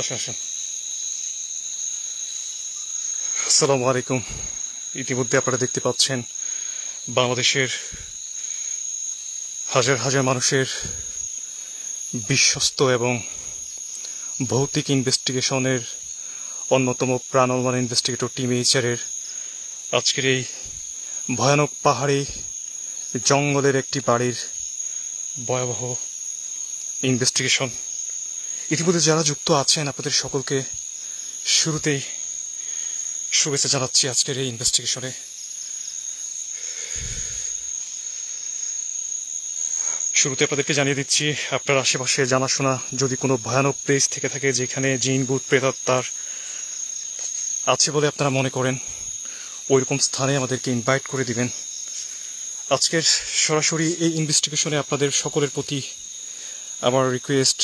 আসুন আসুন। আসসালামু আলাইকুম। ইতিমধ্যে আপনারা দেখতে পাচ্ছেন বাংলাদেশের হাজার হাজার মানুষের বিশ্বস্ত এবং ভৌতিক ইনভেস্টিগেশনের অন্যতম প্রাণবন্ত ইনভেস্টিগেটর টিম এইচআরের আজকের এই ভয়ানক পাহাড়ি জঙ্গলের একটি বাড়ির ভয়াবহ ইনভেস্টিগেশন। ইতিমধ্যে যারা যুক্ত আছেন আপনাদের সকলকে শুরুতেই শুভেচ্ছা জানাচ্ছি আজকের এই ইনভেস্টিগেশনে। শুরুতে আপনাদেরকে জানিয়ে দিচ্ছি, আপনার আশেপাশে জানাশোনা যদি কোনো ভয়ানক প্লেস থেকে থাকে যেখানে জিন ভূত প্রেতাত্মার আছে বলে আপনারা মনে করেন, ওইরকম স্থানে আমাদেরকে ইনভাইট করে দিবেন। আজকের সরাসরি এই ইনভেস্টিগেশনে আপনাদের সকলের প্রতি আমার রিকোয়েস্ট,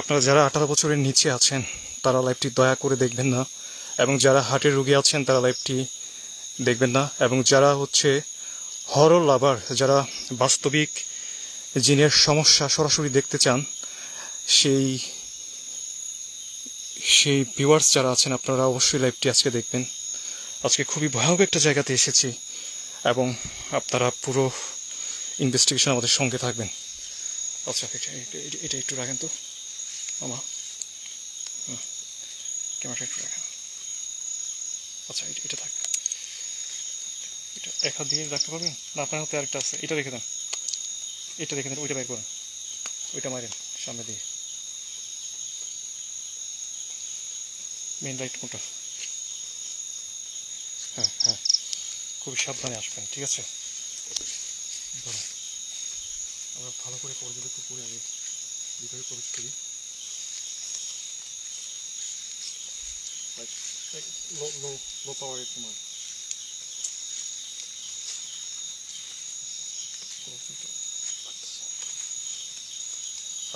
আপনারা যারা 18 বছরের নিচে আছেন তারা লাইভটি দয়া করে দেখবেন না, এবং যারা হার্টের রোগী আছেন তারা লাইভটি দেখবেন না, এবং যারা হরর লাভার, যারা বাস্তবিক জিনের সমস্যা সরাসরি দেখতে চান, সেই ভিউয়ার্স যারা আছেন আপনারা অবশ্যই লাইভটি আজকে দেখবেন। আজকে খুবই ভয়াবহ একটা জায়গাতে এসেছি এবং আপনারা পুরো ইনভেস্টিগেশন আমাদের সঙ্গে থাকবেন। আচ্ছা, এটা একটু রাখেন তো মামা, ক্যামেরাটা একটু রাখেন। আচ্ছা, এটা থাক, এটা এক হাত দিয়ে রাখতে পারবেন না? আপনার হাতে আরেকটা আছে, এটা দেখে দেন, এটা দেখে দেন, ওইটা বের করেন, ওইটা মারেন সামনে দিয়ে। মেন লাইট কোনটা? হ্যাঁ হ্যাঁ, খুবই সাবধানে আসবেন, ঠিক আছে? ধরুন, আমরা ভালো করে পর্যবেক্ষণ করে আগে ভিতরে প্রবেশ করি। লো পাওয়ার একটু মার।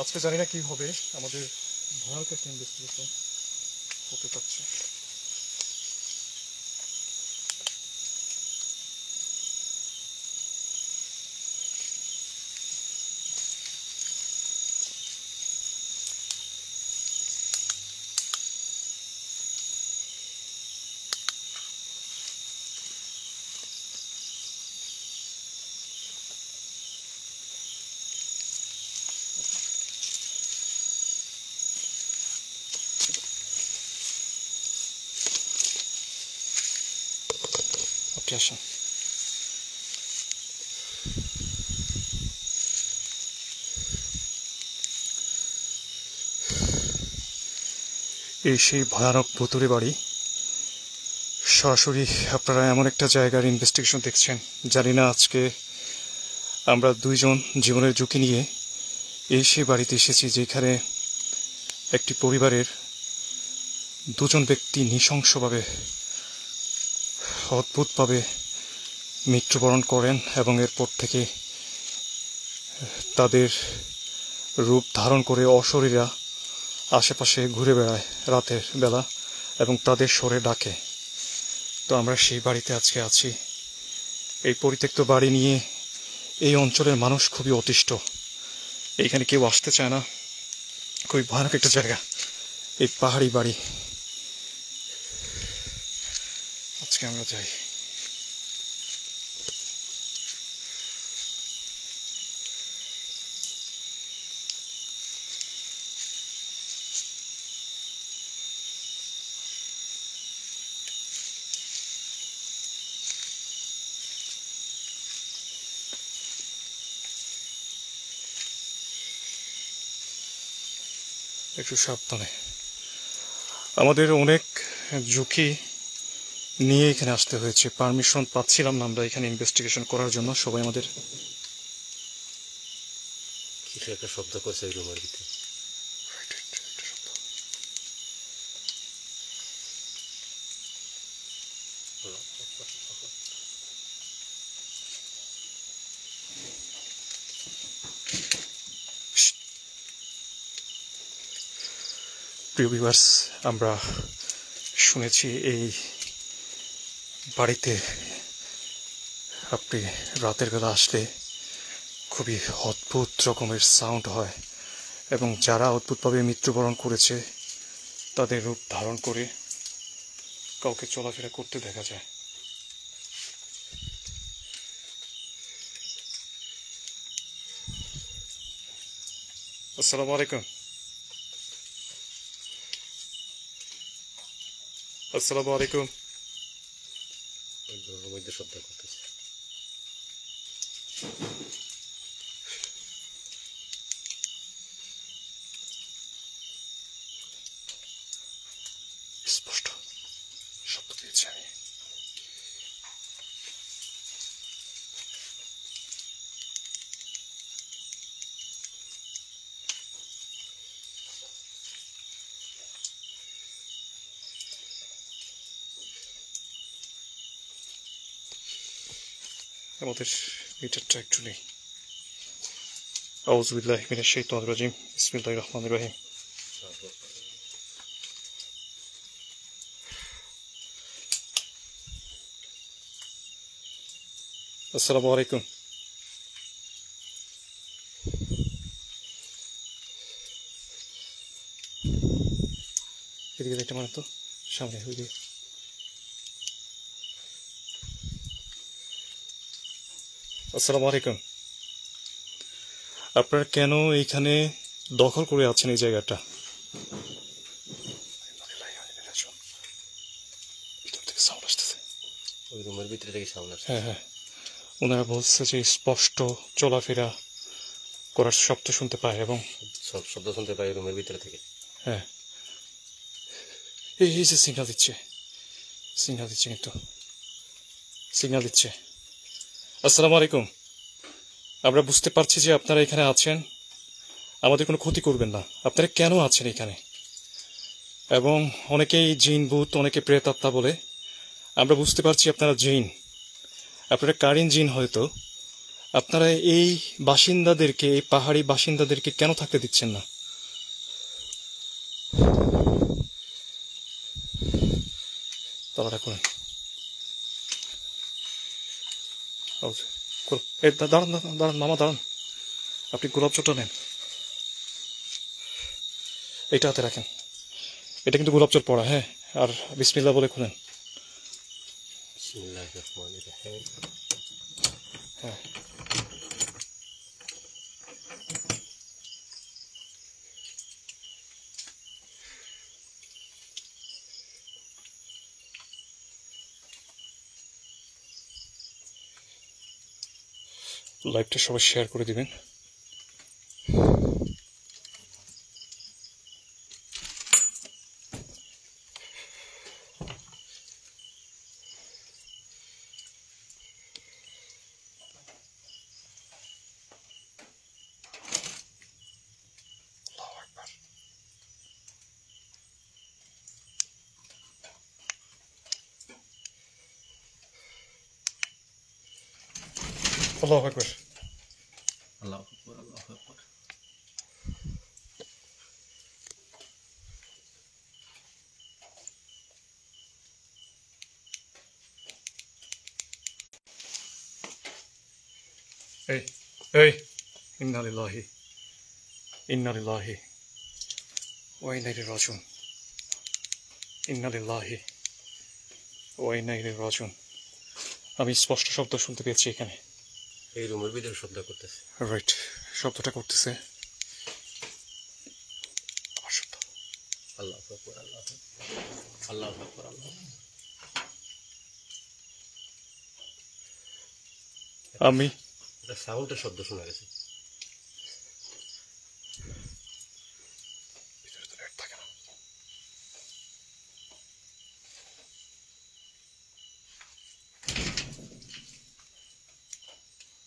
আজকে জানি না কি হবে, আমাদের ভয়ানক একটা ইনভেস্টিগেশন হতে পারছে। আপনি আসেন। এই সেই ভয়ানক ভুতুড়ে বাড়ি। সরাসরি আপনারা এমন একটা জায়গার ইনভেস্টিগেশন দেখছেন, জানি না আজকে আমরা দুইজন জীবনের ঝুঁকি নিয়ে এই সেই বাড়িতে এসেছি যেখানে একটি পরিবারের দুজন ব্যক্তি নৃশংসভাবে, অদ্ভুতভাবে মৃত্যুবরণ করেন এবং এরপর থেকে তাদের রূপ ধারণ করে অশরীরা আশেপাশে ঘুরে বেড়ায় রাতের বেলা এবং তাদের স্বরে ডাকে। তো আমরা সেই বাড়িতে আজকে আছি। এই পরিত্যক্ত বাড়ি নিয়ে এই অঞ্চলের মানুষ খুবই অতিষ্ঠ, এইখানে কেউ আসতে চায় না। খুবই ভয়ানক একটা জায়গা এই পাহাড়ি বাড়ি। আজকে আমরা যাই। একটু সাবধানে, আমাদের অনেক ঝুঁকি নিয়ে এখানে আসতে হয়েছে। পারমিশন পাচ্ছিলাম না আমরা এখানে ইনভেস্টিগেশন করার জন্য। সবাই আমাদের কিছু একটা শব্দ করছে এই রুমের ভিতরে। প্রিয় ভিউয়ার্স, আমরা শুনেছি এই বাড়িতে আপনি রাতের বেলা আসলে খুবই অদ্ভুত রকমের সাউন্ড হয়, এবং যারা অদ্ভুতভাবে মৃত্যুবরণ করেছে তাদের রূপ ধারণ করে কাউকে চলাফেরা করতে দেখা যায়। আসসালামু আলাইকুম। আসসালামু আলাইকুম। ওই ঘরের মধ্যে শব্দ করতেছে। স্পষ্ট শব্দ পেয়েছি আমি। আমাদের মিটারটা একটু নেই। আউযু বিল্লাহি মিনাশ শাইতানির রাজিম। বিসমিল্লাহির রহমানির রহিম। আসসালামু আলাইকুম। এদিকে একটা মানে তো সামনে ওইদিকে। আসসালামু আলাইকুম। আপনারা কেন এইখানে দখল করে আছেন এই জায়গাটা? ভিতর থেকে সাউন্ড আসতেছে। ওই রুমের ভিতরে থেকে সাউন্ড আসছে। হ্যাঁ হ্যাঁ, ওনারা বলছে যে স্পষ্ট চলাফেরা করার শব্দ শুনতে পায় এবং সব শব্দ শুনতে পাই রুমের ভিতরে থেকে। হ্যাঁ, এই যে সিগন্যাল দিচ্ছে কিন্তু সিগন্যাল দিচ্ছে। আসসালামু আলাইকুম। আমরা বুঝতে পারছি যে আপনারা এখানে আছেন, আমাদের কোনো ক্ষতি করবেন না। আপনারা কেন আছেন এখানে? এবং অনেকেই জিন ভূত, অনেকে প্রেতাত্মা বলে। আমরা বুঝতে পারছি আপনারা জিন, আপনারা কারিন জিন হয়তো। আপনারা এই বাসিন্দাদেরকে, এই পাহাড়ি বাসিন্দাদেরকে কেন থাকতে দিচ্ছেন না? তালাটা করেন। দাঁড়ান দাঁড়ান দাঁড়ান মামা, দাঁড়ান। আপনি গোলাপ জলটা নেন, এইটা হাতে রাখেন। এটা কিন্তু গোলাপ জল পড়া, হ্যাঁ। আর বিসমিল্লাহ বলে খুলেন। বিসমিল্লাহির রহমানির রহিম। হ্যাঁ, লাইভটা সবাই শেয়ার করে দিবেন। আল্লাহু আকবার। আল্লাহু আকবার, আল্লাহু আকবার। এই ইন্না লিল্লাহি ওয়া ইন্না ইলাইহি রাজিউন। ইন্না লিল্লাহি ওয়া ইন্না ইলাইহি রাজিউন। আমি স্পষ্ট শব্দ শুনতে পেয়েছি এখানে। এই রুমের ভিতরে শব্দ করতেছে। রাইট, শব্দটা করতেছে। আমার শব্দ। আল্লাহু আকবার, আল্লাহু আকবার, আল্লাহু আকবার, আল্লাহু। আমি এটা সাউন্ডের শব্দ শোনা গেছে। ভিতরে তো নেট থাকে না।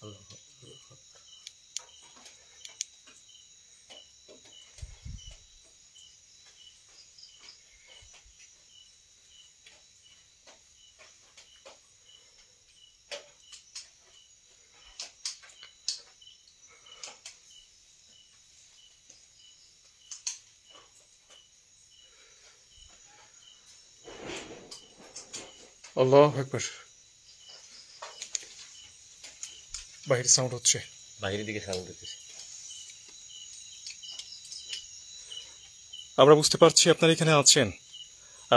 আল্লাহু আকবার, আল্লাহু আকবার। আল্লাহু আকবার। বাইরে সাউন্ড হচ্ছে। বাইরের দিকে সাউন্ড হইতেছে। আমরা বুঝতে পারছি আপনারা এখানে আছেন।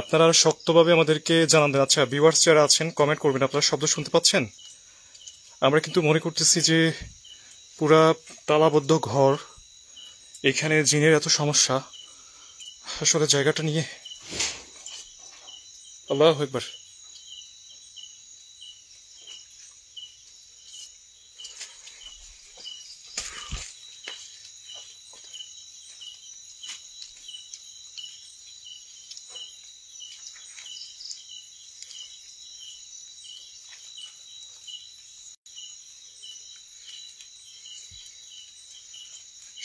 আপনারা শক্তভাবে আমাদেরকে জানান দেন। আচ্ছা, ভিউয়ার্স যারা আছেন কমেন্ট করবেন, আপনারা শব্দ শুনতে পাচ্ছেন? আমরা কিন্তু মনে করতেছি যে পুরা তালাবদ্ধ ঘর, এখানে জিনের এত সমস্যা, আসলে জায়গাটা নিয়ে। আল্লাহু আকবার।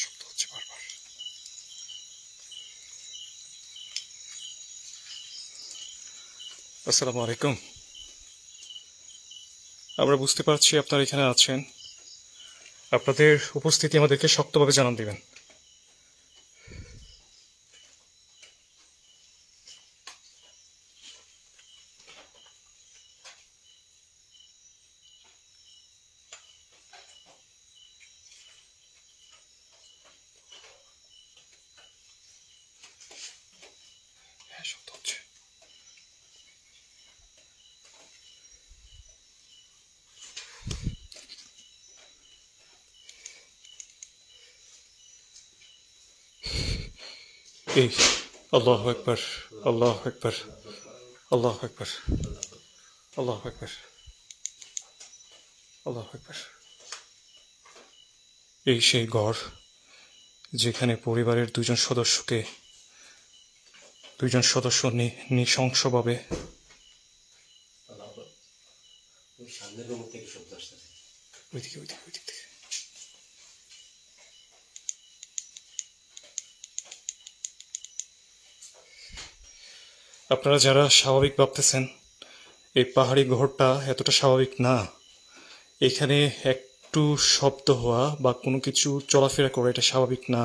শব্দ হচ্ছে বারবার। আসসালামু আলাইকুম। আমরা বুঝতে পারছি আপনারা এখানে আছেন। আপনাদের উপস্থিতি আমাদেরকে শক্তভাবে জানান দিবেন। হ্যাঁ, শব্দ হচ্ছে। এই আল্লাহু আকবার, আল্লাহু আকবার, আল্লাহু আকবার, আল্লাহু আকবার, আল্লাহু আকবার। এই সেই ঘর যেখানে পরিবারের দুজন সদস্য নৃশংসভাবে সামনের রুম থেকে শব্দ আসতেছে। ওইদিক থেকে। আপনারা যারা স্বাভাবিক ভাবতেছেন, এই পাহাড়ি ঘরটা এতটা স্বাভাবিক না। এখানে একটু শব্দ হওয়া বা কোনো কিছু চলাফেরা করা এটা স্বাভাবিক না।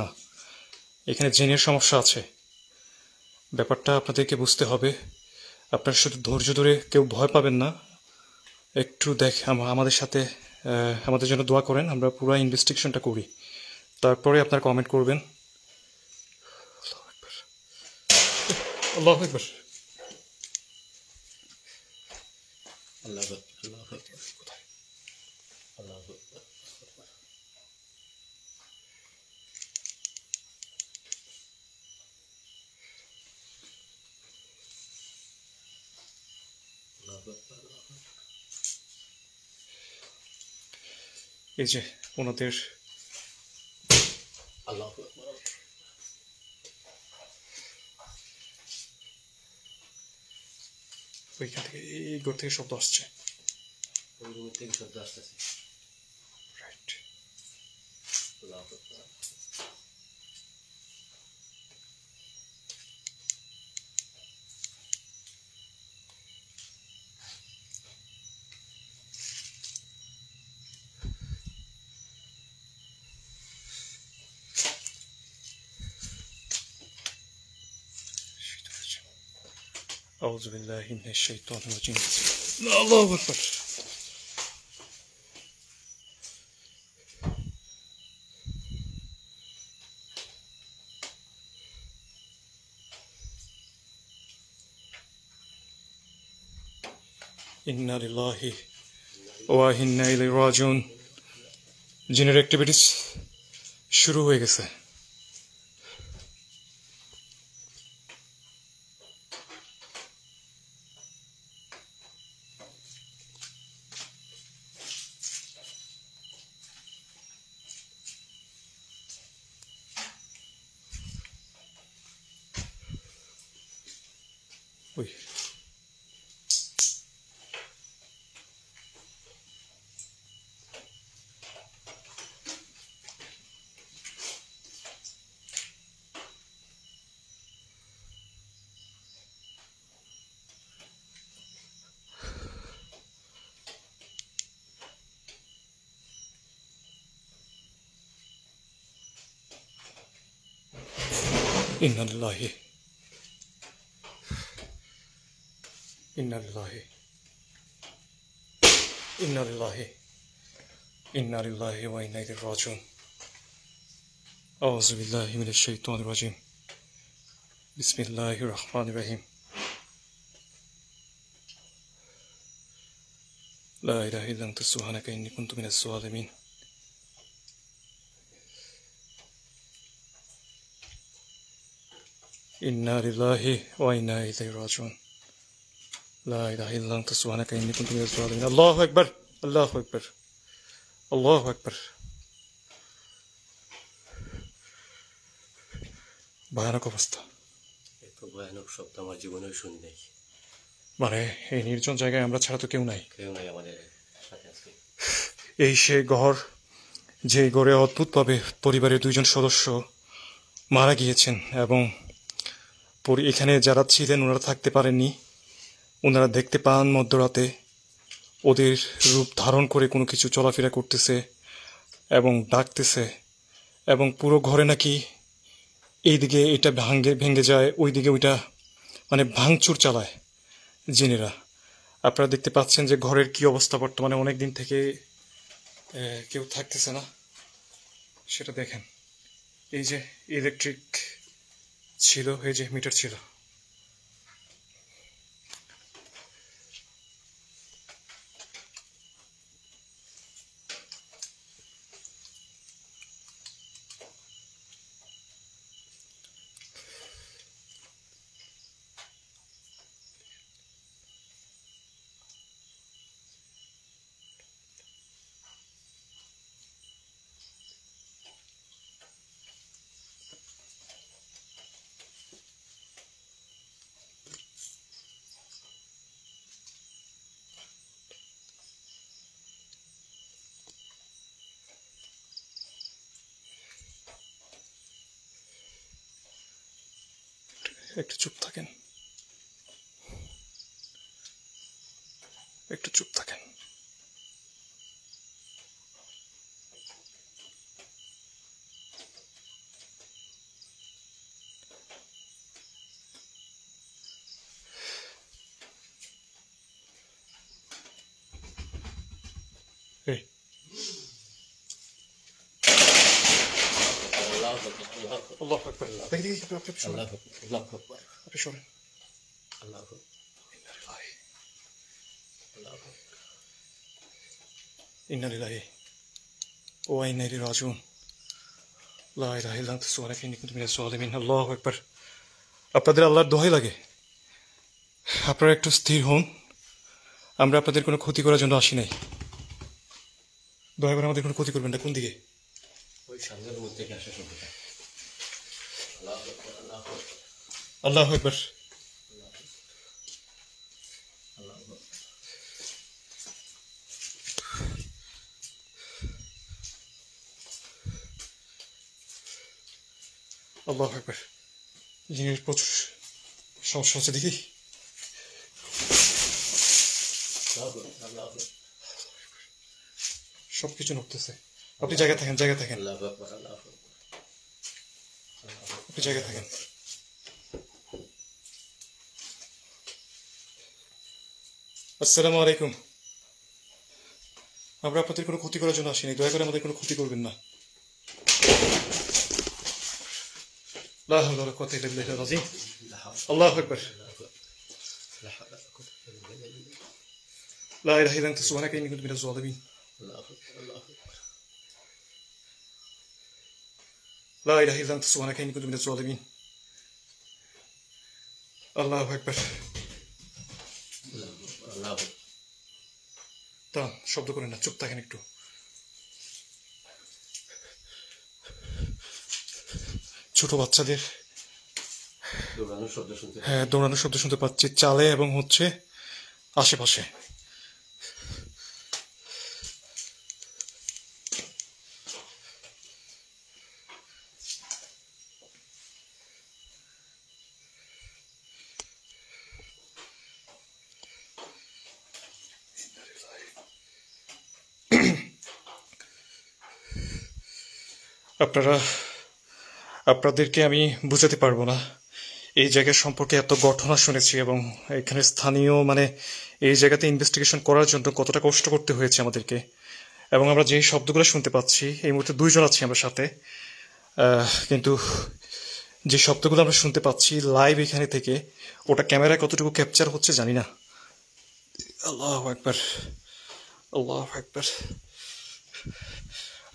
এখানে জিনের সমস্যা আছে। ব্যাপারটা আপনাদেরকে বুঝতে হবে। আপনারা শুধু ধৈর্য ধরে, কেউ ভয় পাবেন না। একটু আমাদের সাথে আমাদের জন্য দোয়া করেন, আমরা পুরো ইনভেস্টিগেশনটা করি, তারপরে আপনারা কমেন্ট করবেন। আল্লাহু আকবার। আল্লাহু আকবার, আল্লাহু আকবার, কোথায়? আল্লাহু আকবার, আল্লাহু আকবার, এই যে ওনাদের আল্লাহু আকবার। ওইখান থেকে, এই ঘর থেকে শব্দ আসছে। ওই রুম থেকে শব্দ আসতেছে। রাইট। আল্লাহু আকবার। আউযু বিল্লাহি মিনাশ শাইতানির রাজিম। আল্লাহু আকবার। ইন্না লিল্লাহি ওয়া ইন্না ইলাইহি রাজিউন। জিনের অ্যাক্টিভিটিস শুরু হয়ে গেছে। ওই ইন্না লিল্লাহি ইন্না লিল্লাহি ইন্না লিল্লাহি ইন্না লিল্লাহি ওয়া ইন্না ইলাইহি রাজিউন। আউযু বিল্লাহি মিনাশ শাইতানির রাজিম। বিসমিল্লাহির রহমানির রহিম। লা ইলাহা ইল্লা আনতা সুবহানাকা ইন্নী কুনতু মিনাজ জালিমিন। ইন্না লিল্লাহি ওয়া ইন্না ইলাইহি রাজিউন। লা ইলাহা ইল্লা আনতা সুবহানাকা ইন্নী কুনতু মিনাজ জালিমিন। আল্লাহু আকবার, আল্লাহু আকবার, আল্লাহু আকবার। ভয়ানক অবস্থা। এত ভয়ানক শব্দ আমার জীবনেও শুনি নাই। মানে এই নির্জন জায়গায় আমরা ছাড়া তো কেউ নাই। কেউ নাই আমাদের সাথে আজকে। এই সেই ঘর, যে ঘরে অদ্ভুতভাবে পরিবারের 2 জন সদস্য মারা গিয়েছেন এবং এখানে যারা ছিলেন ওনারা থাকতে পারেননি। ওনারা দেখতে পান মধ্যরাতে ওদের রূপ ধারণ করে কোনো কিছু চলাফেরা করতেছে এবং ডাকতেছে, এবং পুরো ঘরে নাকি এইদিকে এটা ভেঙে যায়, ওইদিকে ওইটা মানে ভাঙচুর চালায় জিনেরা। আপনারা দেখতে পাচ্ছেন যে ঘরের কি অবস্থা বর্তমানে। অনেক দিন থেকে কেউ থাকতেছে না, সেটা দেখেন। এই যে ইলেকট্রিক ছিল, এই যে মিটার ছিল। একটু চুপ থাকেন, একটু চুপ থাকেন। এই আল্লাহু আকবার। দেখি আপনি সরেন, আপনি সরেন। ইন্না লিল্লাহি ওয়া ইন্না ইলাইহি রাজিউন। লা ইলাহা ইল্লা আনতা সুবহানাকা ইন্নী কুনতু মিনাজ জালিমিন। আল্লাহু আকবার। আপনাদের আল্লাহর দোহাই লাগে, আপনারা একটু স্থির হন। আমরা আপনাদের কোনো ক্ষতি করার জন্য আসি নাই। দয়া করে আমাদের কোনো ক্ষতি করবেন না। কোন দিকে? ওই সামনের মধ্যে থেকে আসা শব্দটা। আল্লাহু আকবার। আল্লাহু আকবার। জিনের প্রচুর সমস্যা হচ্ছে দেখি। সবকিছু নড়তেছে। আপনি জায়গায় থাকেন, জায়গায় থাকেন, আপনি জায়গায় থাকেন। আসসালামু আলাইকুম। আমরা আপনাদের কোনো ক্ষতি করার জন্য আসিনি, দয়া করে আমাদের কোনো ক্ষতি করবেন না। লা হাওলা ওয়ালা কুওয়াতা ইল্লা বিল্লাহিল আযীম। আল্লাহু আকবার। লা ইলাহা ইল্লা আনতা সুবহানাকা ইন্নী কুনতু মিনাজ জালিমিন। লা ইলাহা ইল্লা আনতা সুবহানাকা ইন্নী কুনতু মিনাজ জালিমিন। আল্লাহু আকবার। দাঁড়ান, শব্দ করেন না, চুপ থাকেন একটু। ছোট বাচ্চাদের দৌড়ানোর শব্দ শুনতে পাচ্ছি চালে এবং হচ্ছে আশেপাশে। আপনাদেরকে আমি বুঝাতে পারবো না এই জায়গা সম্পর্কে। এত ঘটনা শুনেছি এবং এখানে স্থানীয় মানে এই জায়গাতে ইনভেস্টিগেশন করার জন্য কতটা কষ্ট করতে হয়েছে আমাদেরকে। এবং আমরা যে শব্দগুলো শুনতে পাচ্ছি, এই মুহূর্তে 2 জন আছি আমরা সাথে, কিন্তু যে শব্দগুলো আমরা শুনতে পাচ্ছি লাইভ এখানে থেকে, ওটা ক্যামেরায় কতটুকু ক্যাপচার হচ্ছে জানি না। আল্লাহু আকবার, আল্লাহু আকবার।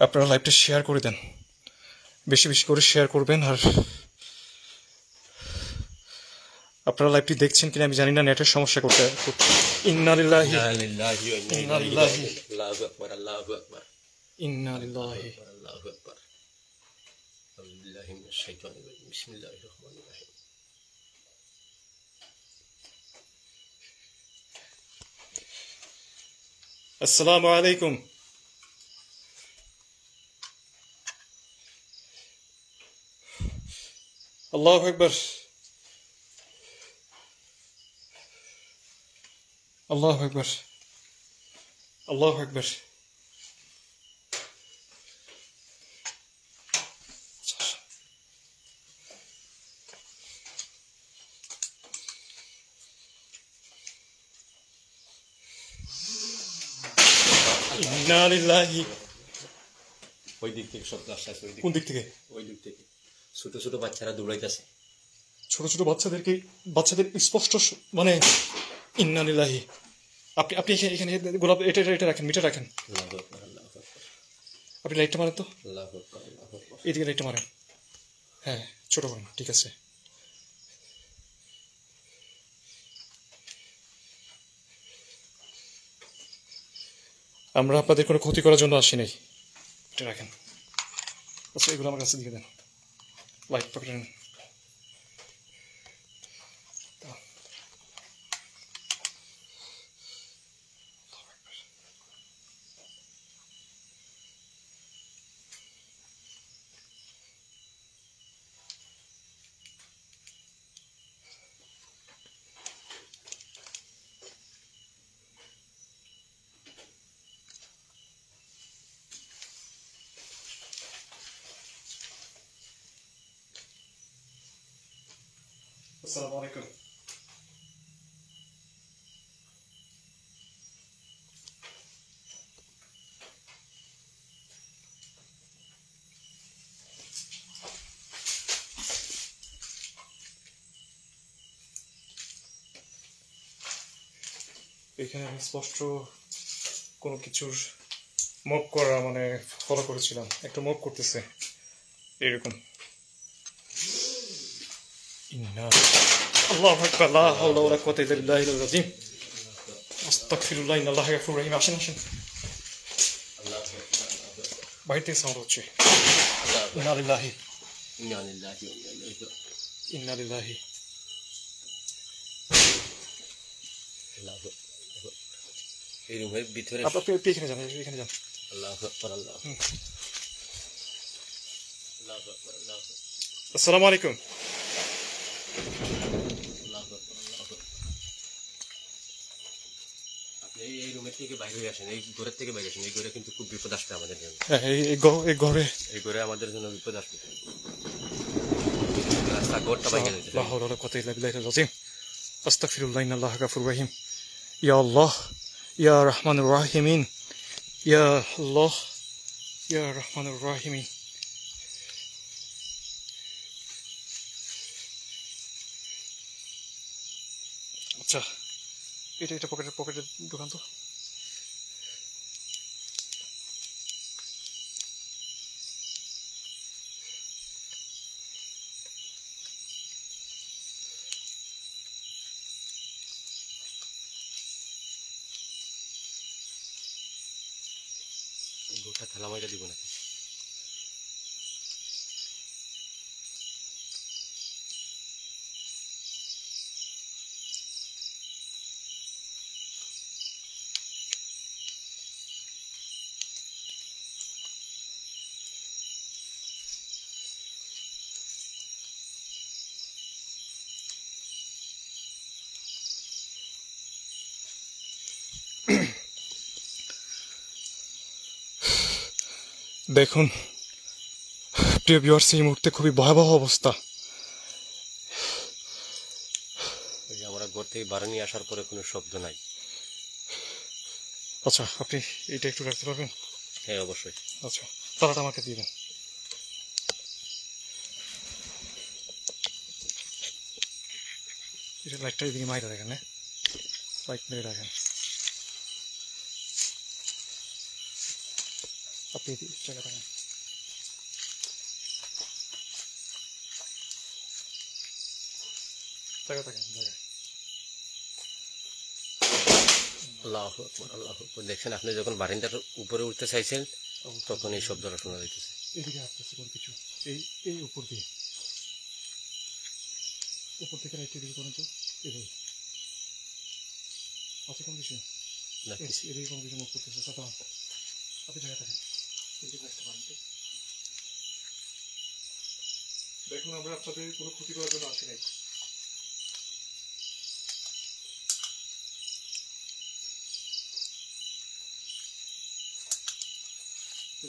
আপনারা লাইভটা শেয়ার করে দেন, বেশি বেশি করে শেয়ার করবেন। আর আপনারা লাইভটি দেখছেন কিনা আমি জানি না, নেটের সমস্যা করতে। ইন্না লিল্লাহি ইন্না লিল্লাহি ওয়া ইন্না ইন্না ইলাইহি লিল্লাহি রাজিউন। আল্লাহু আকবার, আল্লাহু আকবার, ইন্না লিল্লাহি। আল্লাহু আকবার। আউযু বিল্লাহি মিনাশ শাইতানির রাজিম। বিসমিল্লাহির রহমানির রহিম। আসসালামু আলাইকুম। আল্লাহু আকবার, আল্লাহু আকবার, আল্লাহু আকবার। ইন্না লিল্লাহি। ওই দিক থেকে শব্দ আসছে, ওই দিক, কোন দিক থেকে? ওই দিক থেকে ছোট ছোট বাচ্চারা দৌড়াইতেছে। ছোট ছোট বাচ্চাদের স্পষ্ট মানে ইন্না লিল্লাহি। আপনি আপনি এখানে গোলাপ এটা এটা এটা রাখেন, মিটার রাখেন। আল্লাহু আকবার, আল্লাহু আকবার, আপনি লাইটটা মারেন তো, আল্লাহু আকবার, আল্লাহু আকবার। এইদিকে লাইটটা মারেন। হ্যাঁ, ছোট করেন, ঠিক আছে। আমরা আপনাদের কোনো ক্ষতি করার জন্য আসি নাই। এটা রাখেন। আচ্ছা, এগুলো আমার কাছে দিয়ে দেন। লাইট পকেটে নেন। আসসালামু আলাইকুম। এখানে আমি স্পষ্ট কোনো কিছুর মুভ করা মানে ফলো করেছিলাম, একটা মুভ করতেছে এরকম। ইন্না আল্লাহু আকবার, লা হাওলা ওয়ালা কুওয়াতা ইল্লা বিল্লাহিল আযীম। আস্তাগফিরুল্লাহ, ইন্নাল্লাহা গাফুরুর রহিম। আসেন আসেন, বাইরে থেকে সাউন্ড হচ্ছে। ইন্না লিল্লাহি, ইন্না লিল্লাহি ওয়া ইন্না ইলাইহি রাজিউন। ইন্না লিল্লাহি। আল্লাহু আকবার। এই রুমের ভিতরে আপনি এখানে যান, এখানে যান। আল্লাহু আকবার, আল্লাহু আকবার, আল্লাহু আকবার, আল্লাহু আকবার, আসসালামু আলাইকুম। আল্লাহু আকবার, আল্লাহু আকবার। আপনি এই রুমের থেকে বাইরে হয়ে আসেন, এই ঘরের থেকে বাইরে আসেন। এই ঘরে কিন্তু খুব বিপদ আসবে আমাদের জন্য। হ্যাঁ, এই ঘরে এই ঘরে আমাদের জন্য বিপদ আসবে। রাস্তা ঘরটা বাইরে যেতে লা হাওলা ওয়ালা কুওয়াতা ইল্লা বিল্লাহিল আযীম। আস্তাগফিরুল্লাহ, ইন্নাল্লাহা গাফুরুর রহিম। ইয়া আল্লাহ, ইয়া রহমানুর রাহিমিন, ইয়া আল্লাহ, ইয়া রহমানুর রাহিমিন। আচ্ছা, এটা এটা পকেটে পকেটে ঢুকান তো। গোটা থালা ময়দা দিব নাকি? দেখুন প্রিয় ভিউয়ার্স, এই মুহূর্তে খুবই ভয়াবহ অবস্থা। আমরা ঘর থেকে বাড়ি নিয়ে আসার পরে কোনো শব্দ নাই। আচ্ছা, আপনি এটা একটু রাখতে পারবেন? হ্যাঁ, অবশ্যই। আচ্ছা, তালাটা আমাকে দিয়ে দেন। এটা লাইটটা এদিকে মাইরা দেখেন, হ্যাঁ লাইট মেরে রাখেন। আপনি জায়গা থাকেন, জায়গা থাকেন জায়গায়। আল্লাহু আকবার, আল্লাহু আকবার। দেখছেন আপনি যখন বারিন্দার উপরে উঠতে চাইছেন তখন এই শব্দটা শোনা যাইতেছে। এদিকে আসতেছে কোন কিছু, এই এই উপর দিয়ে, উপর থেকে রাইট এদিকে করেন তো, এদিকে আছে কোনো কিছু, না কিছু এদিকে কোনো কিছু মুখ করতেছে। সাথে আপনি জায়গা থাকেন, এদিকে আসতে পারেন তো। দেখুন আমরা আপনাদের কোনো ক্ষতি করার জন্য আসি নাই।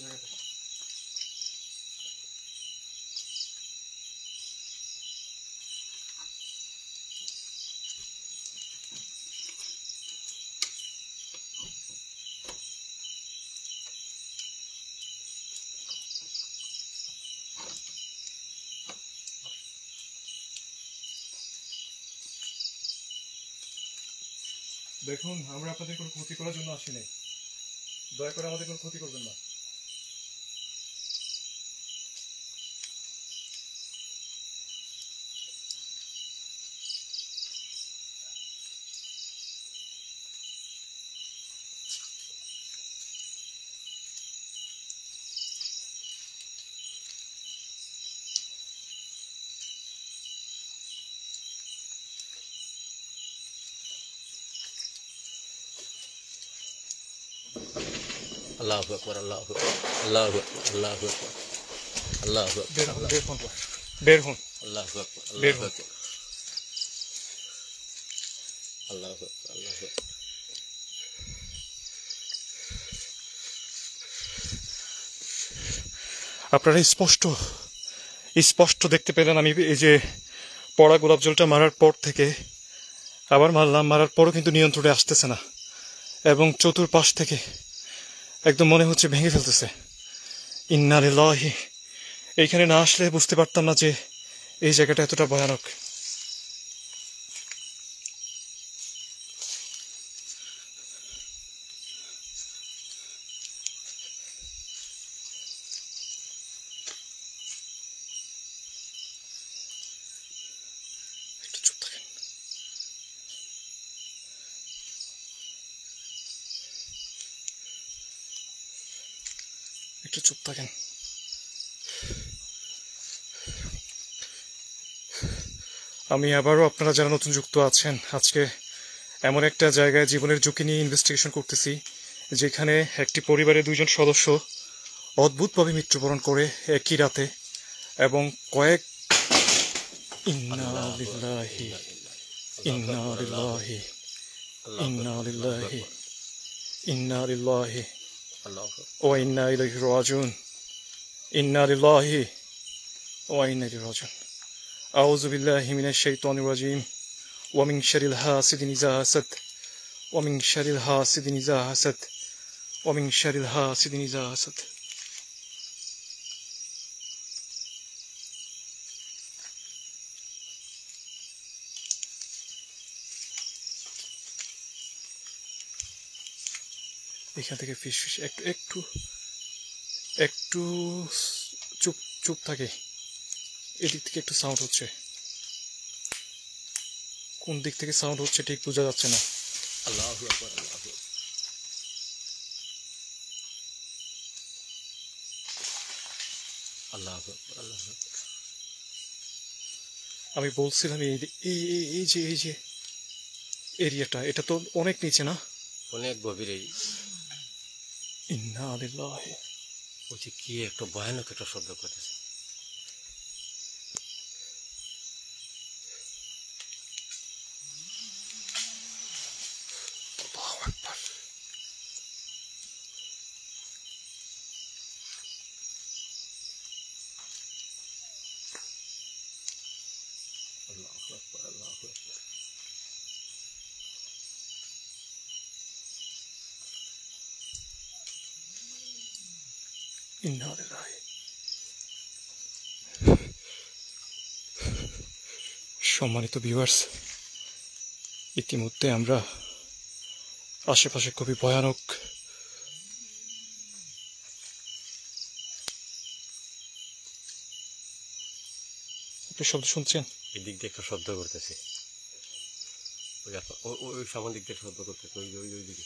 জায়গা থাকেন। দেখুন আমরা আপনাদের কোনো ক্ষতি করার জন্য আসি নাই, দয়া করে আমাদের কোনো ক্ষতি করবেন না। আল্লাহু আকবার, আল্লাহু আকবার, আল্লাহু আকবার, আল্লাহু আকবার, আল্লাহু আকবার, বের হন, বের হন, বের হন, আল্লাহু আকবার, বের আল্লাহু হন। আকবার, আল্লাহু আকবার, আল্লাহু আকবার। আপনারা স্পষ্ট স্পষ্ট দেখতে পেলেন আমি এই যে পড়া গোলাপ জলটা মারার পর থেকে আবার মারলাম, মারার পরও কিন্তু নিয়ন্ত্রণে আসতেছে না, এবং চতুর্পাশ থেকে একদম মনে হচ্ছে ভেঙে ফেলতেছে। ইন্না লিল্লাহি। এইখানে না আসলে বুঝতে পারতাম না যে এই জায়গাটা এতটা ভয়ানক। একটু চুপ থাকেন, একটু চুপ থাকেন। আমি আবারও আপনারা যারা নতুন যুক্ত আছেন, আজকে এমন একটা জায়গায় জীবনের ঝুঁকি নিয়ে ইনভেস্টিগেশন করতেছি যেখানে একটি পরিবারের 2জন সদস্য অদ্ভুতভাবে মৃত্যুবরণ করে একই রাতে, এবং কয়েক ইন্না লিল্লাহি ইন্না লিল্লাহি ইন্না লিল্লাহি ইন্না লিল্লাহি ওয়া ইন্না ইলাইহি রাজিউন। ইন্না লিল্লাহি ওয়া ইন্না ইলাইহি রাজিউন। আউযু বিল্লাহি মিনাশ শাইতানির রাজিম। ওয়া মিন শাররিল হাসিদিন ইযা হাসাদ ওয়া মিন শাররিল হাসিদিন ইযা হাসাদ ওয়া মিন শাররিল হাসিদিন ইযা হাসাদ। এখান থেকে ফিস ফিস একটু একটু একটু চুপ চুপ থাকে। এদিক থেকে একটু সাউন্ড হচ্ছে, কোন দিক থেকে সাউন্ড হচ্ছে ঠিক বোঝা যাচ্ছে না। আল্লাহু আকবার, আল্লাহু আকবার, আল্লাহু আকবার, আল্লাহু আকবার। আমি বলছিলাম এই এই যে এই যে এরিয়াটা, এটা তো অনেক নিচে না? অনেক গভীরে। ইন্না লিল্লাহি। বলছি কি একটা ভয়ানক একটা শব্দ করতেছে। আল্লাহু আকবার। আল্লাহু আকবার, আল্লাহু আকবার। ইন্না লিল্লাহি। সম্মানিত ভিউয়ার্স, ইতিমধ্যে আমরা আশেপাশে খুবই ভয়ানক আপনি শব্দ শুনছেন? এদিক দিয়ে একটা শব্দ করতেছে, ওই সামনে দিক দিয়ে শব্দ করতেছে, ওই দিকে।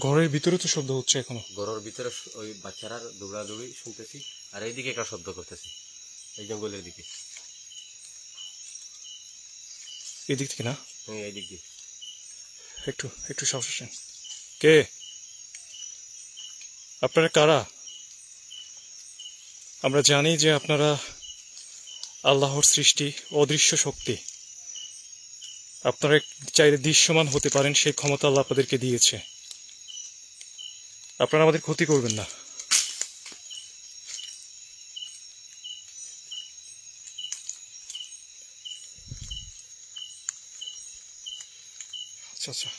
ঘরের ভিতরে তো শব্দ হচ্ছে এখনো। ঘরের ভিতরে ওই বাচ্চারা দৌড়াদৌড়ি শুনতেছি, আর এইদিকে একটা শব্দ করতেছে, এই জঙ্গলের দিকে। এদিক থেকে না? হ্যাঁ, এই দিক দিয়ে। একটু একটু সাহস আসেন। কে আপনারা? কারা? আমরা জানি যে আপনারা আল্লাহর সৃষ্টি, অদৃশ্য শক্তি। আপনারা চাইলে দৃশ্যমান হতে পারেন, সেই ক্ষমতা আল্লাহ আপনাদেরকে দিয়েছে। আপনারা আমাদের ক্ষতি করবেন না। আচ্ছা আচ্ছা,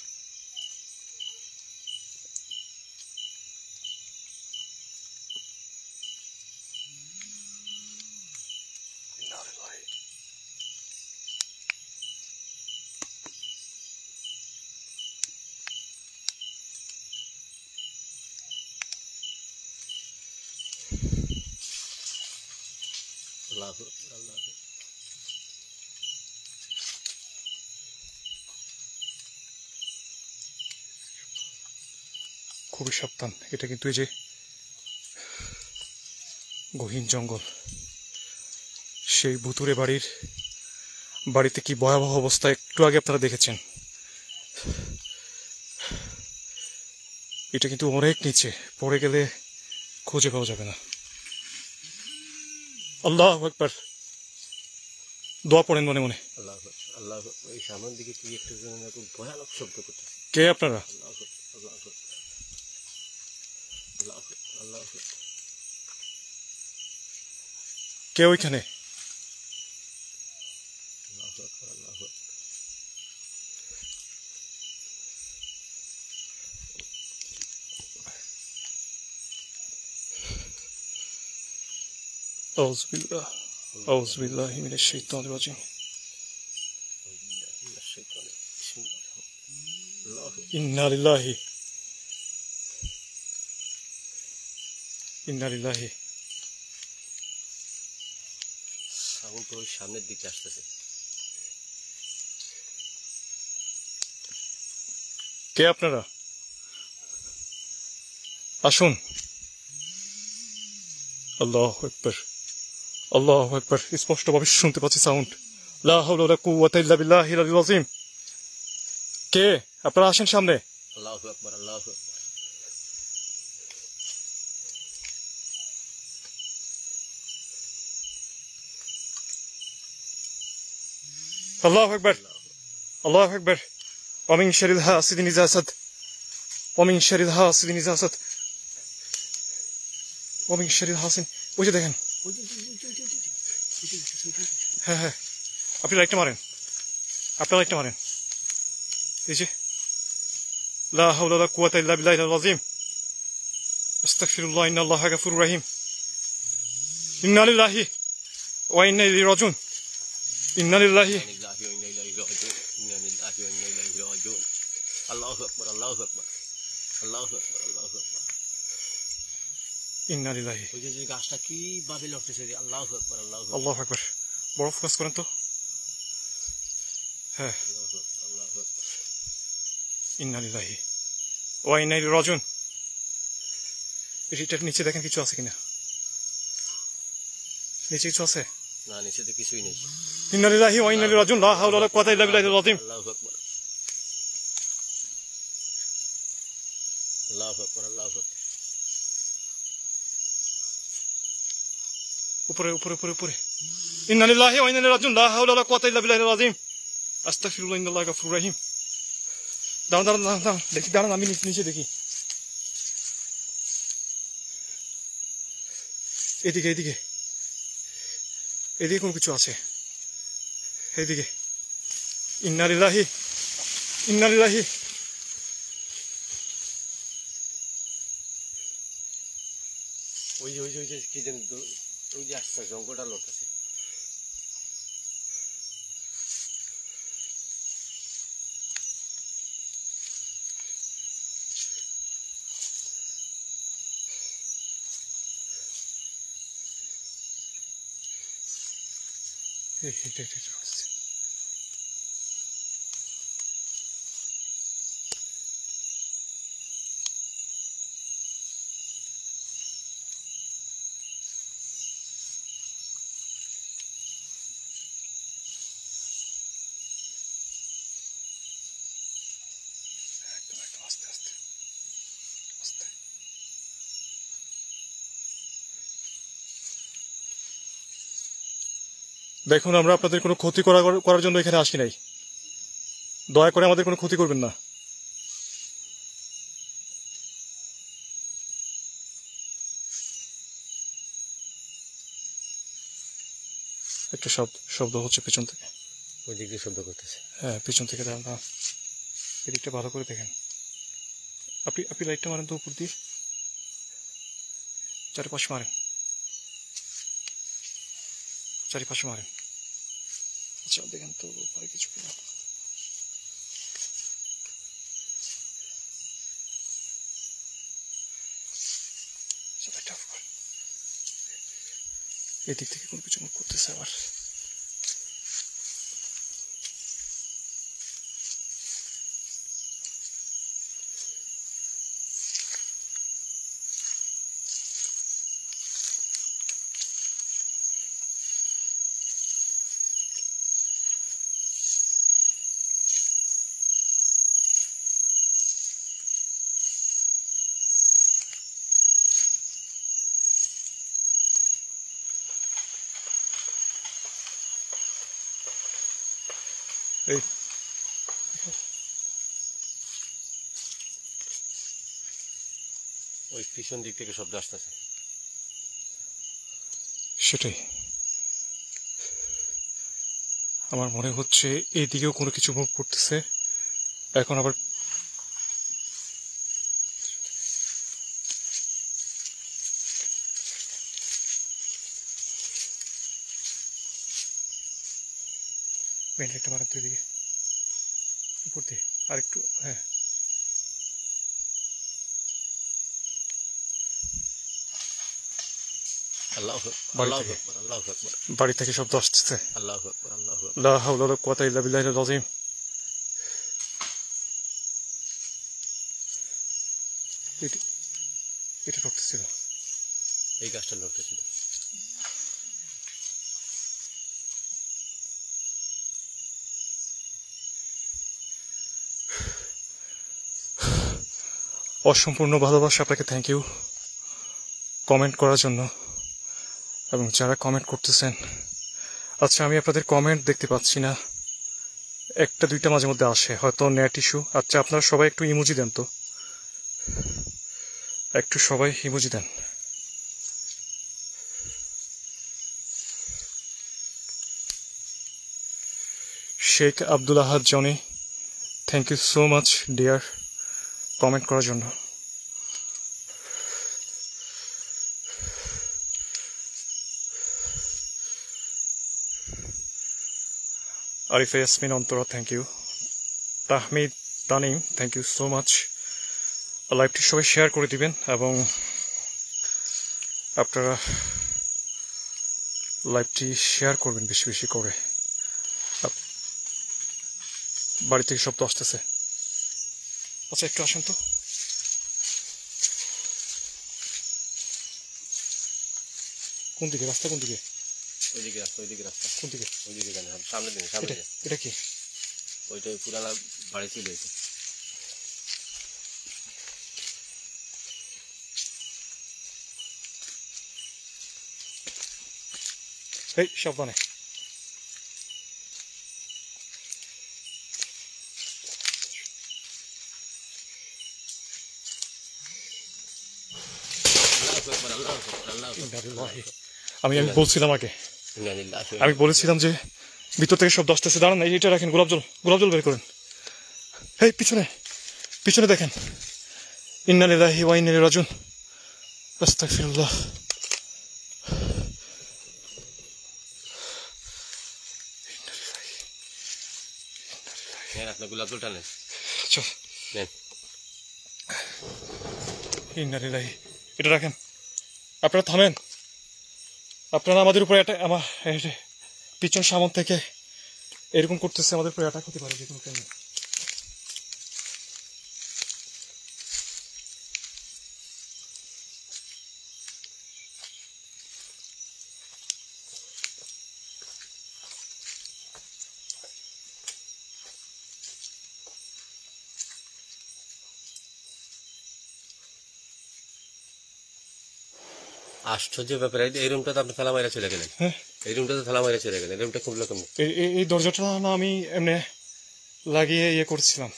আল্লাহ আল্লাহ। খুবই সাবধান। এটা কিন্তু এই যে গহীন জঙ্গল, সেই ভুতুরে বাড়িতে কি ভয়াবহ অবস্থা একটু আগে আপনারা দেখেছেন। এটা কিন্তু অনেক নিচে, পড়ে গেলে খুঁজে পাওয়া যাবে না। আল্লাহু আকবার, দোয়া পড়েন মনে মনে। আল্লাহ আল্লাহ। এই সামনের দিকে কি একটা ভয়ানক শব্দ করতেছে। কে আপনারা? আল্লাহ আল্লাহ আল্লাহ আল্লাহ। কে ওইখানে? আউযু বিল্লাহি মিনাশ শাইতানির রাজিম। ইন্না লিল্লাহি ইন্না লিল্লাহি। সাউন্ড তো ওই সামনের দিকে আসতেছে। কে আপনারা? আসুন। আল্লাহু আকবার, আল্লাহু আকবার। স্পষ্টভাবে শুনতে পাচ্ছি সাউন্ড। লা হাওলা ওয়ালা কুওয়াতা ইল্লা বিল্লাহিল আলিয়্যিল আযীম। কে আপনারা? আসেন সামনে। আল্লাহু আকবার, আল্লাহু আকবার। আল্লাহু আকবার, আল্লাহু আকবার। ওয়া মিন শারিল হাসিদিন ইযা হাসাদ, ওয়া মিন শারিল হাসিদিন ইযা হাসাদ, ওয়া মিন শারিল হাসিন। ওই যে দেখেন। হ্যাঁ হ্যাঁ, আপনি লাইটটা মারেন, আপনার লাইটটা মারেন। এই যে লা হাওলা ওয়ালা কুওয়াতা ইল্লা বিল্লাহিল আযীম। আস্তাগফিরুল্লাহ, ইন্নাল্লাহা গাফুরুর রাহিম। ইন্না লিল্লাহি ওয়া ইন্না ইলাইহি রাজিউন। ইন্না লিল্লাহি। আল্লাহু আকবার, আল্লাহু আকবার, আল্লাহু আকবার, আল্লাহু আকবার। ইন্না লিল্লাহি। ওই যে গাছটা কি ভাবে লড়তেছে। আল্লাহু আকবার, আল্লাহু আকবার, আল্লাহু আকবার। বড় ফোকাস করেন তো। হ্যাঁ, আল্লাহু আকবার। ইন্না লিল্লাহি ওয়া ইন্না ইলাইহি রাজিউন। এটার নিচে দেখেন কিছু আছে কিনা। নিচে কিছু আছে? না, নিচে তো কিছুই নেই। ইন্না লিল্লাহি ওয়া ইন্না ইলাইহি রাজিউন। লা হাওলা ওয়ালা কুওয়াতা ইল্লা বিল্লাহিল আযীম। আল্লাহু আকবার, আল্লাহু আকবার, আল্লাহু আকবার। উপরে উপরে উপরে উপরে। ইন্না লিল্লাহি ওয়া ইন্না ইলাইহি রাজিউন। লা হাওলা ওয়ালা কুওয়াতা ইল্লা বিল্লাহিল আযীম। আস্তাগফিরুল্লাহ, ইন্নাল্লাহা গাফুরুর রাহিম। দাঁড়ান দাঁড়ান দাঁড়ান দাঁড়ান, দেখি, দাঁড়ান, আমি নিচে দেখি। এদিকে এদিকে এদিকে কোনো কিছু আছে। এদিকে। ইন্না লিল্লাহি ইন্না লিল্লাহি। ওই যে কি জানি, ওই যে আসছে জঙ্গলটা লড়তেছে। এটা রাখতেছে। একদম একদম আস্তে আস্তে আস্তে। দেখুন, আমরা আপনাদের কোনো ক্ষতি করার জন্য এখানে আসি নাই। দয়া করে আমাদের কোনো ক্ষতি করবেন না। একটু শব্দ হচ্ছে পেছন থেকে। ওই দিক দিয়ে শব্দ করতেছে। হ্যাঁ, পিছন থেকে দাঁড়ান না, এদিকটা ভালো করে দেখেন। আপনি লাইটটা মারেন তো উপর দিয়ে, চারিপাশে মারেন, চারিপাশে মারেন। আচ্ছা দেখেন তো পারে কিছু কিনা। এদিক থেকে কোনো কিছু মুখ করতেছে আবার। এই ওই পিছন দিক থেকে শব্দ আসতেছে। সেটাই আমার মনে হচ্ছে, এইদিকেও কোনো কিছু মুভ করতেছে। এখন আবার মেন লাইটটা মারার তো এদিকে উপর দিয়ে আর একটু। হ্যাঁ, বাড়ি থেকে শব্দ আসতেছে। লা হাওলা ওয়ালা কুওয়াতা ইল্লা বিল্লাহিল আযীম। এটা ঢুকতেছিল, এই গাছটা ঢুকতেছিল। অসম্পূর্ণ ভালোবাসা আপনাকে থ্যাংক ইউ কমেন্ট করার জন্য, এবং যারা কমেন্ট করতেছেন। আচ্ছা, আমি আপনাদের কমেন্ট দেখতে পাচ্ছি না, একটা দুইটা মাঝে মধ্যে আসে, হয়তো নেট ইস্যু। আচ্ছা, আপনারা সবাই একটু ইমোজি দেন তো, একটু সবাই ইমোজি দেন। Sheikh Abdul Ahad Joni, thank you so much dear comment করার জন্য। Arifa Yasmin Antara, thank you. Tahmid Tanim, thank you so much. লাইভটি সবাই শেয়ার করে দিবেন, এবং আপনারা লাইভটি শেয়ার করবেন বেশি বেশি করে। বাড়ি থেকে শব্দ আসতেছে। আচ্ছা, একটু আসেন তো। কোন দিকে রাস্তা, কোন দিকে? ওইদিকে রাস্তা, ওইদিকে রাস্তা। কোন দিকে? ওইদিকে জানি, সামনে দিন, সামনে দিন। এটা কি? ওইটা পুরানা বাড়ি ছিল এটা। এই সাবধানে। আমি বলছিলাম আগে, আমি বলেছিলাম যে ভিতর থেকে শব্দ আসতেছে। দাঁড়ান, এইটা রাখেন, গোলাপ জল বের করেন। এই পিছনে পিছনে দেখেন। ইন্না লিল্লাহি ওয়া ইন্না ইলাইহি রাজিউন। আস্তাগফিরুল্লাহ। আপনার গোলাপ জলটা নেন। আচ্ছা, নেন। ইন্না লিল্লাহি, এটা রাখেন। আপনারা থামেন, আপনারা আমাদের উপরে পিছন সামন থেকে এরকম করতেছে, আমাদের পুরো অ্যাটাক হতে পারে যে কোনো টাইমে। আশ্চর্য ব্যাপার, এই রুমটা তো আপনি তালা মাইরা চলে গেলেন। হ্যাঁ, এই রুমটা তো তালা মাইরা চলে গেলেন, এই রুমটা খুবলে কেমন? এই দরজাটা না আমি এমনি লাগিয়ে করছিলাম,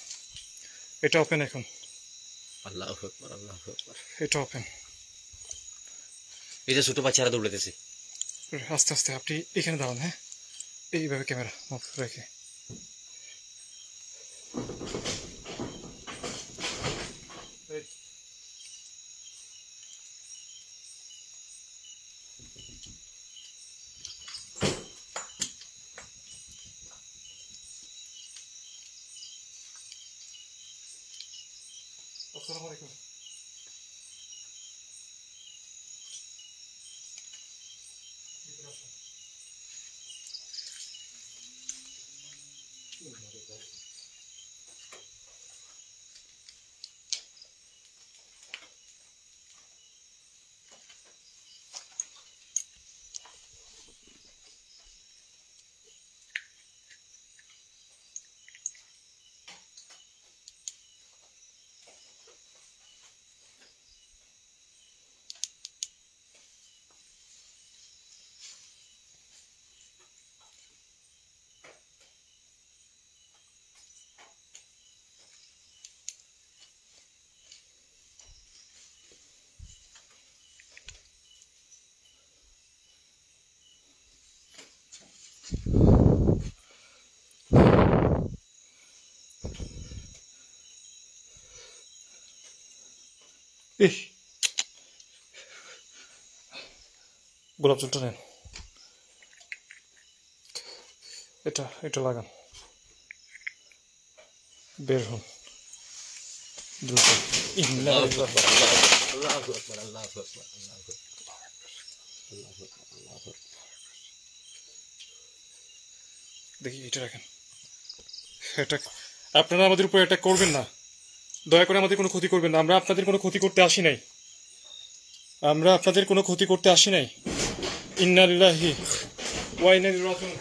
এটা ওপেন এখন। আল্লাহু আকবার, আল্লাহু আকবার। এটা ওপেন। এই যে ছোট বাচ্চারা দৌড়াতেছে। আস্তে আস্তে আপনি এখানে দাঁড়ান। হ্যাঁ, এইভাবে ক্যামেরা মুখ রেখে। আসসালামু আলাইকুম। গোলাপ জলটা নেন, এটা এটা লাগান, বের হন দ্রুত। আল্লাহু আকবার, আল্লাহু আকবার, আল্লাহু আকবার, আল্লাহু আকবার, আল্লাহু আকবার, আল্লাহু আকবার। দেখি এটা রাখেন। এটা আপনারা আমাদের উপর অ্যাটাক করবেন না, দয়া করে আমাদের কোনো ক্ষতি করবেন না। আমরা আপনাদের কোনো ক্ষতি করতে আসি নাই, আমরা আপনাদের কোনো ক্ষতি করতে আসি নাই। ইন্না লিল্লাহি ওয়া ইন্না ইলাইহি রাজিউন।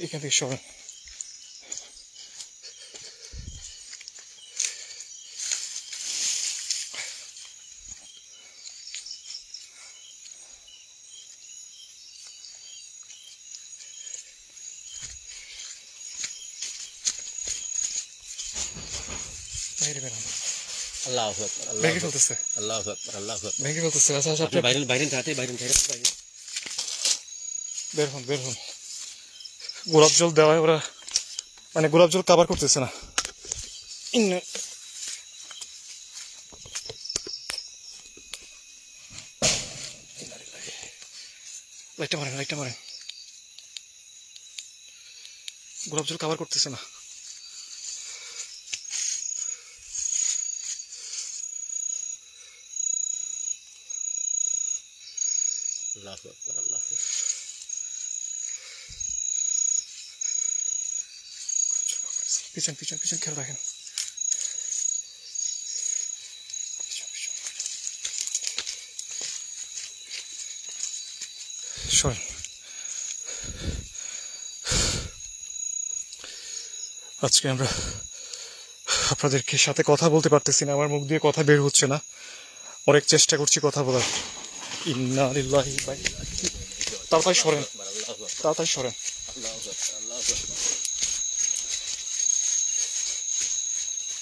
এখান থেকে সরেন। বাইরে বেরান। আল্লাহু আকবার, আল্লাহু ভেঙে আকবার, ফেলতেছে, আল্লাহু আকবার, আল্লাহু আকবার। ভেঙে ফেলতেছে। আচ্ছা আচ্ছা, আপনি বাইরে বাইরে তাড়াতাড়ি বাইরে বাইরে। বের হন, বের হন। গোলাপ জল দেওয়ায় ওরা মানে গোলাপ জল কাভার করতেছে না। লাইটটা মারেন, লাইটটা মারেন। গোলাপ জল কাভার করতেছে না। আল্লাহু আকবার, আল্লাহু আকবার। পিছন পিছন পিছন খেয়াল রাখেন। সরেন। আজকে আমরা আপনাদেরকে সাথে কথা বলতে পারতেছি না, আমার মুখ দিয়ে কথা বের হচ্ছে না, অনেক চেষ্টা করছি কথা বলার। ইন্না লিল্লাহি ওয়া ইন্না ইলাইহি। তাড়াতাড়ি সরেন, তাড়াতাড়ি সরেন।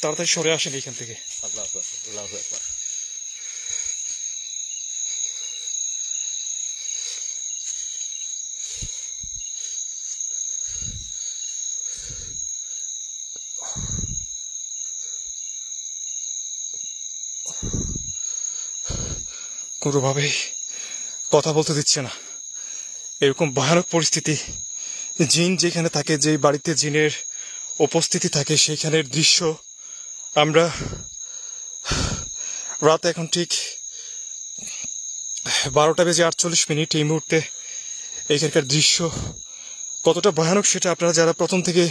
তাড়াতাড়ি সরে আসেন এখান থেকে। আল্লাহু আকবার, আল্লাহু আকবার। কোনোভাবেই কথা বলতে দিচ্ছে না। এরকম ভয়ানক পরিস্থিতি জিন যেখানে থাকে, যে বাড়িতে জিনের উপস্থিতি থাকে, সেইখানের দৃশ্য আমরা রাত এখন ঠিক 12:48 এই মুহূর্তে এখানকার দৃশ্য কতটা ভয়ানক সেটা আপনারা যারা প্রথম থেকে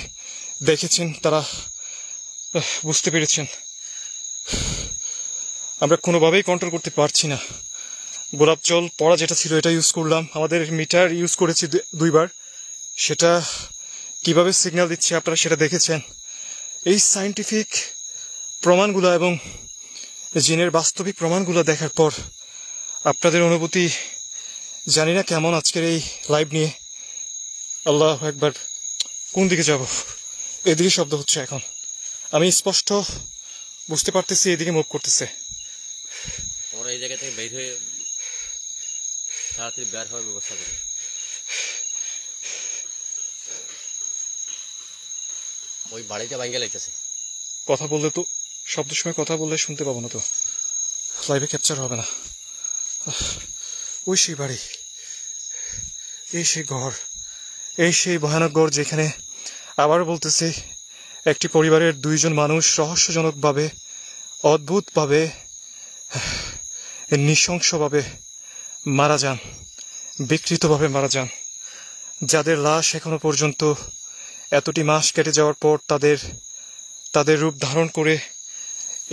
দেখেছেন তারা বুঝতে পেরেছেন। আমরা কোনোভাবেই কন্ট্রোল করতে পারছি না। গোলাপ জল পড়া যেটা ছিল এটা ইউজ করলাম, আমাদের মিটার ইউজ করেছি 2বার, সেটা কিভাবে সিগন্যাল দিচ্ছে আপনারা সেটা দেখেছেন। এই সায়েন্টিফিক প্রমাণগুলো এবং জিনের বাস্তবিক প্রমাণগুলো দেখার পর আপনাদের অনুভূতি জানি না কেমন আজকের এই লাইভ নিয়ে। আল্লাহ একবার, কোন দিকে যাব? এদিকে শব্দ হচ্ছে, এখন আমি স্পষ্ট বুঝতে পারতেছি এদিকে মুভ করতেছে। আমরা এই জায়গা থেকে বের হয়ে তাড়াতাড়ি বের হওয়ার ব্যবস্থা করি। ওই বাড়িটা ভাঙ্গে লাগতেছে। কথা বললে তো, শব্দের সময় কথা বললে শুনতে পাবো না, তো লাইভে ক্যাপচার হবে না। ওই সেই বাড়ি, এই সেই ঘর, এই সেই ভয়ানক ঘর যেখানে আবার বলতেছি একটি পরিবারের 2 জন মানুষ রহস্যজনকভাবে, অদ্ভুতভাবে, নৃশংসভাবে মারা যান, বিকৃতভাবে মারা যান, যাদের লাশ এখনো পর্যন্ত এতটি মাস কেটে যাওয়ার পর তাদের রূপ ধারণ করে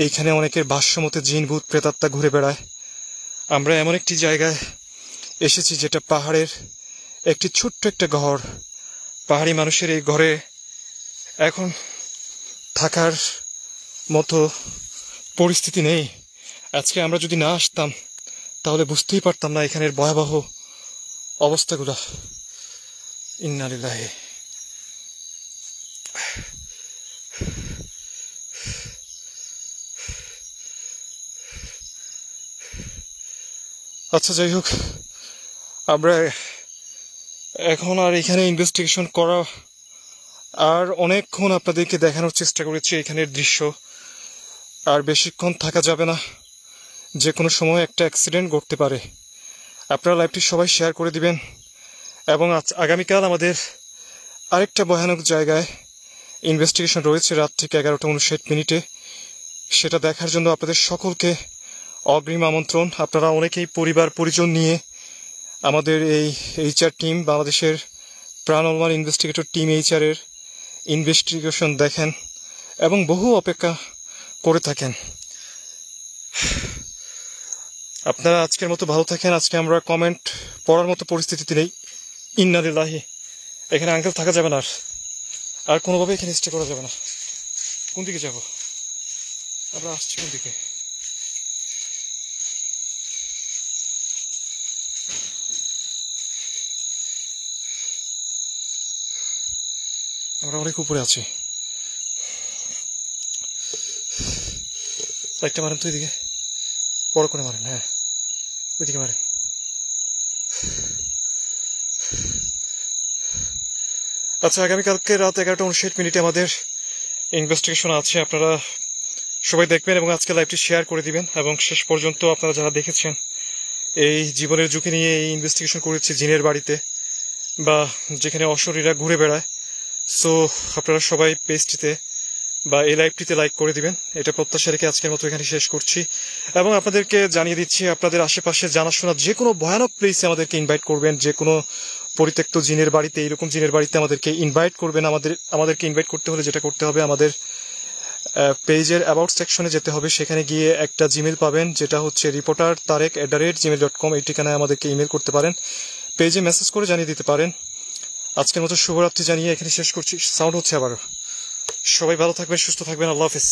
এইখানে অনেকের ভাষ্যমতে জিন ভূত প্রেতাত্মা ঘুরে বেড়ায়। আমরা এমন একটি জায়গায় এসেছি যেটা পাহাড়ের একটি ছোট্ট একটা ঘর। পাহাড়ি মানুষের এই ঘরে এখন থাকার মতো পরিস্থিতি নেই। আজকে আমরা যদি না আসতাম তাহলে বুঝতেই পারতাম না এখানের ভয়াবহ অবস্থাগুলো। ইন্না লিল্লাহি। আচ্ছা, যাই হোক, আমরা এখন আর এখানে ইনভেস্টিগেশন করা আর অনেকক্ষণ আপনাদেরকে দেখানোর চেষ্টা করেছি এখানের দৃশ্য। আর বেশিক্ষণ থাকা যাবে না, যে কোনো সময় একটা অ্যাক্সিডেন্ট ঘটতে পারে। আপনারা লাইভটি সবাই শেয়ার করে দিবেন এবং আগামীকাল আমাদের আরেকটা ভয়ানক জায়গায় ইনভেস্টিগেশন রয়েছে রাত ঠিক 11:59। সেটা দেখার জন্য আপনাদের সকলকে অগ্রিম আমন্ত্রণ। আপনারা অনেকেই পরিবার পরিজন নিয়ে আমাদের এই HR টিম, বাংলাদেশের প্রাণলমান ইনভেস্টিগেটর টিম HR-এর ইনভেস্টিগেশন দেখেন এবং বহু অপেক্ষা করে থাকেন। আপনারা আজকের মতো ভালো থাকেন। আজকে আমরা কমেন্ট পড়ার মতো পরিস্থিতিতে নেই। ইন্না লিল্লাহি। এখানে আঙ্কেল থাকা যাবে না, আর কোনোভাবে এখানে স্টে করা যাবে না। কোন দিকে যাব? আমরা আসছি কোন দিকে? আমরা অনেক উপরে আছি। লাইটটা মারেন তো এদিকে, বড় করে মারেন। হ্যাঁ, ওইদিকে মারেন। আচ্ছা, আগামীকালকে রাত 11:59 আমাদের ইনভেস্টিগেশন আছে। আপনারা সবাই দেখবেন এবং আজকে লাইভটি শেয়ার করে দিবেন। এবং শেষ পর্যন্ত আপনারা যারা দেখেছেন এই জীবনের ঝুঁকি নিয়ে এই ইনভেস্টিগেশন করেছি জিনের বাড়িতে বা যেখানে অশরীরা ঘুরে বেড়ায়, সো আপনারা সবাই পেজটিতে বা এই লাইভটিতে লাইক করে দিবেন। এটা প্রত্যাশা রেখে আজকের মতো এখানে শেষ করছি এবং আপনাদেরকে জানিয়ে দিচ্ছি আপনাদের আশেপাশে জানাশোনা যে কোনো ভয়ানক প্লেসে আমাদেরকে ইনভাইট করবেন। যে কোনো পরিত্যক্ত জিনের বাড়িতে, এইরকম জিনের বাড়িতে আমাদেরকে ইনভাইট করবেন। আমাদেরকে ইনভাইট করতে হলে যেটা করতে হবে, আমাদের পেজের অ্যাবাউট সেকশনে যেতে হবে। সেখানে গিয়ে একটা জিমেল পাবেন, যেটা হচ্ছে reportertarek@gmail.com। এই ঠিকানায় আমাদেরকে ইমেল করতে পারেন, পেজে মেসেজ করে জানিয়ে দিতে পারেন। আজকের মতো শুভরাত্রি জানিয়ে এখানে শেষ করছি। সাউন্ড হচ্ছে আবার। সবাই ভালো থাকবেন, সুস্থ থাকবেন। আল্লাহ হাফেজ।